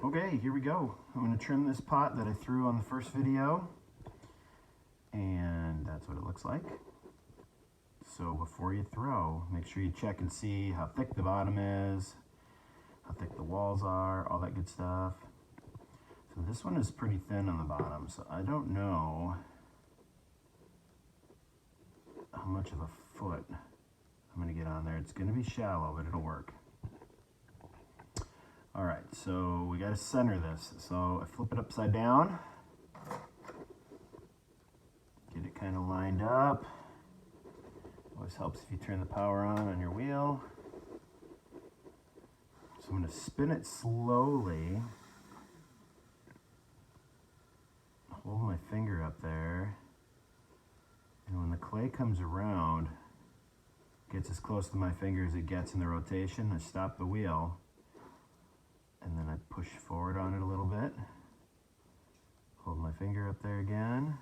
Okay, here we go. I'm going to trim this pot that I threw on the first video, and that's what it looks like. So before you throw, make sure you check and see how thick the bottom is, how thick the walls are, all that good stuff. So this one is pretty thin on the bottom, so I don't know how much of a foot I'm going to get on there. It's going to be shallow, but it'll work. All right, so we got to center this. So I flip it upside down, get it kind of lined up. Always helps if you turn the power on your wheel. So I'm going to spin it slowly. Hold my finger up there. And when the clay comes around, gets as close to my finger as it gets in the rotation, I stop the wheel. And then I push forward on it a little bit. Hold my finger up there again.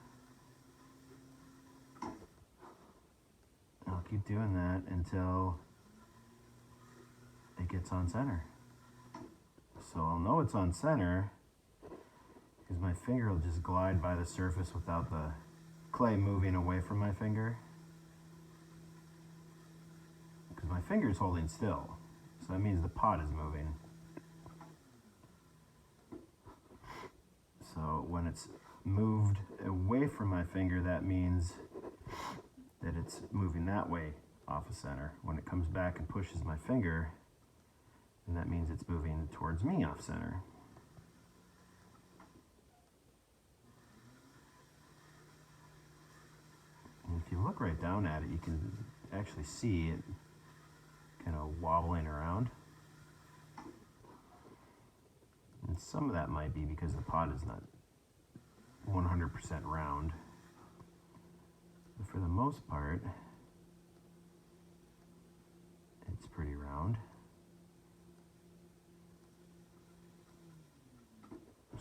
I'll keep doing that until it gets on center. So I'll know it's on center because my finger will just glide by the surface without the clay moving away from my finger. Because my finger is holding still. So that means the pot is moving. So when it's moved away from my finger, that means that it's moving that way off of center. When it comes back and pushes my finger, then that means it's moving towards me off center. And if you look right down at it, you can actually see it kind of wobbling around. And some of that might be because the pot is not 100% round. But for the most part, it's pretty round.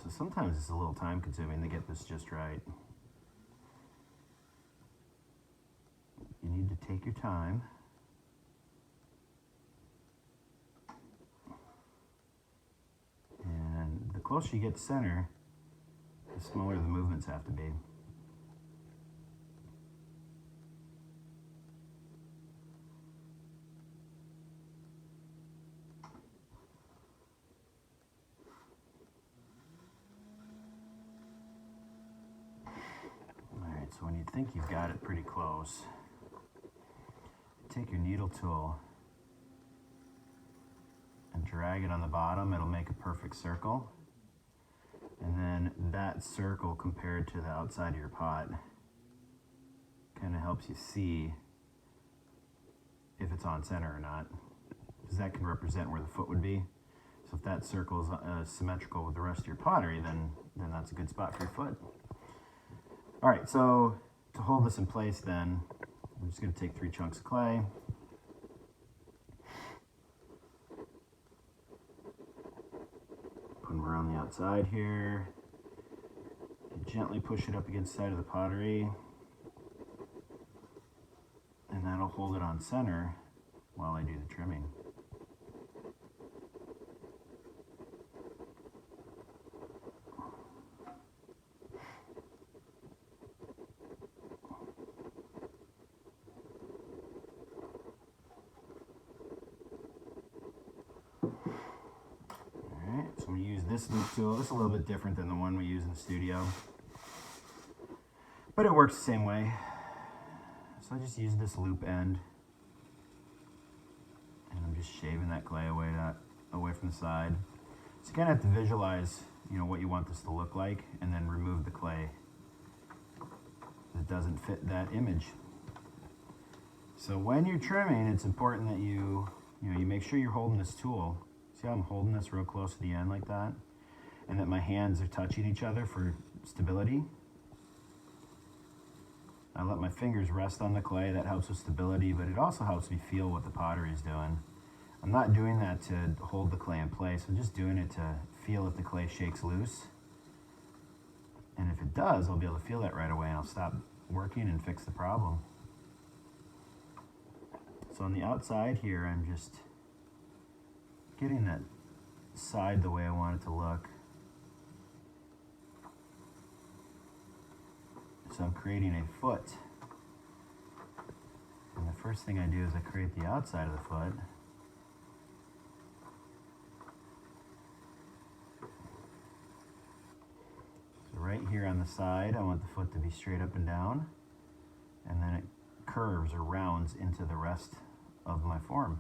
So sometimes it's a little time consuming to get this just right. You need to take your time. And the closer you get to center, the smaller the movements have to be. Alright, so when you think you've got it pretty close, take your needle tool and drag it on the bottom. It'll make a perfect circle. And then that circle compared to the outside of your pot kind of helps you see if it's on center or not, because that can represent where the foot would be. So if that circle is symmetrical with the rest of your pottery, then that's a good spot for your foot. All right, so to hold this in place then, I'm just going to take 3 chunks of clay. Put them around the outside here. Gently push it up against the side of the pottery. And that'll hold it on center while I do the trimming. So I'm going to use this loop tool. This is a little bit different than the one we use in the studio, but it works the same way. So I just use this loop end, and I'm just shaving that clay away from the side. So you kind of have to visualize, what you want this to look like, and then remove the clay that doesn't fit that image. So when you're trimming, it's important that you make sure you're holding this tool. See how I'm holding this real close to the end like that? And that my hands are touching each other for stability. I let my fingers rest on the clay. That helps with stability, but it also helps me feel what the pottery is doing. I'm not doing that to hold the clay in place. I'm just doing it to feel if the clay shakes loose. And if it does, I'll be able to feel that right away, and I'll stop working and fix the problem. So on the outside here, I'm just getting that side the way I want it to look. So I'm creating a foot. And the first thing I do is I create the outside of the foot. So right here on the side, I want the foot to be straight up and down, and then it curves or rounds into the rest of my form.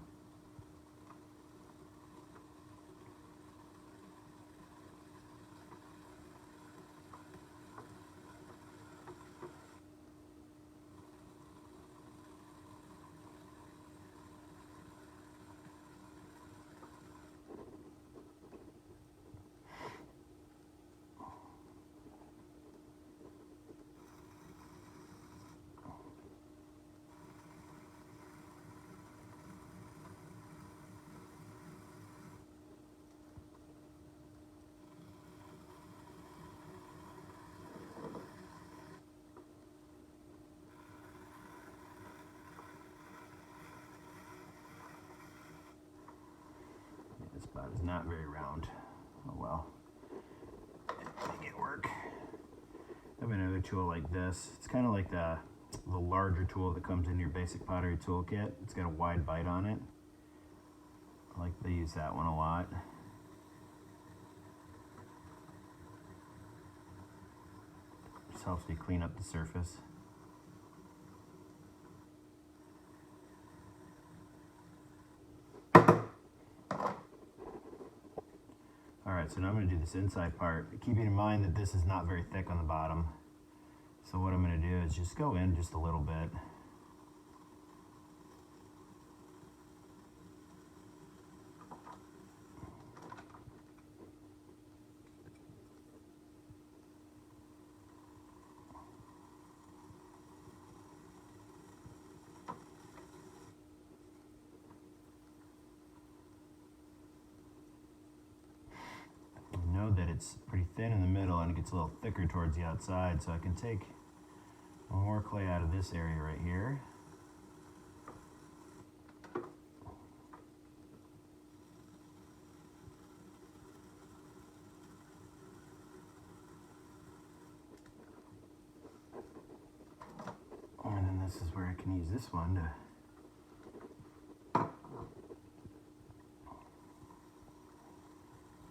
This spot is not very round. Oh well. Make it work. I have another tool like this. It's kind of like the larger tool that comes in your basic pottery toolkit. It's got a wide bite on it. I like to use that one a lot. Just helps me clean up the surface. Alright, so now I'm going to do this inside part, keeping in mind that this is not very thick on the bottom. So what I'm going to do is just go in just a little bit. Know that it's pretty thin in the middle and it gets a little thicker towards the outside, so I can take more clay out of this area right here. And then this is where I can use this one to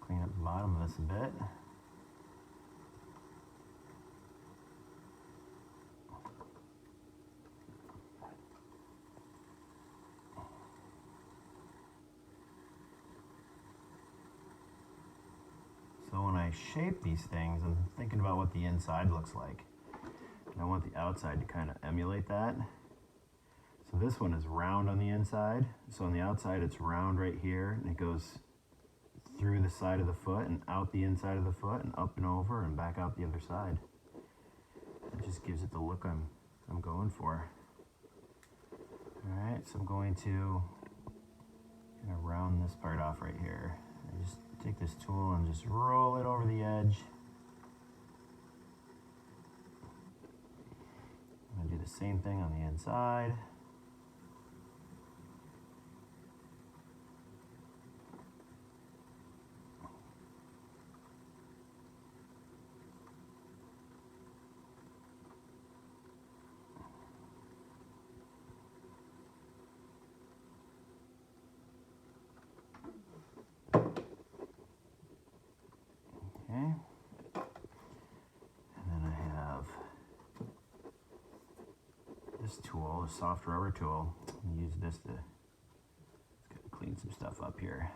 clean up the bottom of this a bit. So when I shape these things, I'm thinking about what the inside looks like. And I want the outside to kind of emulate that. So this one is round on the inside. So on the outside it's round right here, and it goes through the side of the foot and out the inside of the foot and up and over and back out the other side. It just gives it the look I'm going for. Alright, so I'm going to kind of round this part off right here. I just take this tool and just roll it over the edge. I'm going to do the same thing on the inside. Okay. And then I have this tool, a soft rubber tool. I'm use this to clean some stuff up here.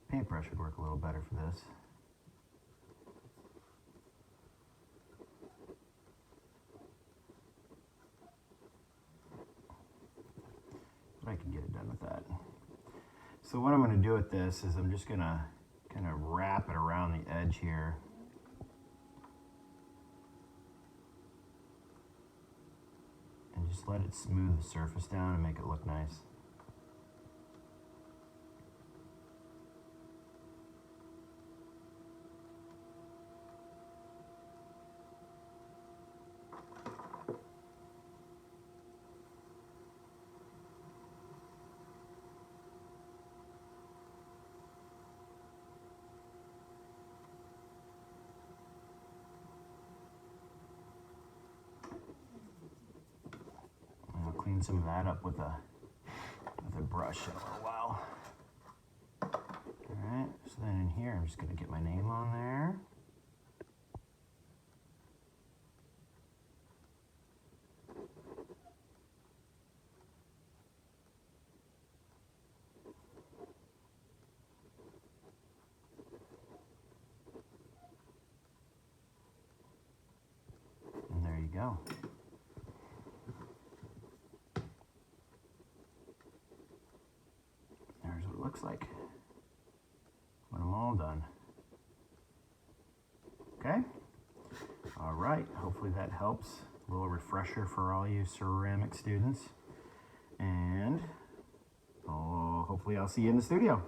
Paintbrush would work a little better for this. But I can get it done with that. So what I'm going to do with this is I'm just going to kind of wrap it around the edge here. And just let it smooth the surface down and make it look nice. some of that up with a brush in a little while. All right, so then in here, I'm just gonna get my name on there. And there you go. There's what it looks like when I'm all done. Okay? All right, hopefully that helps. A little refresher for all you ceramic students. And hopefully I'll see you in the studio.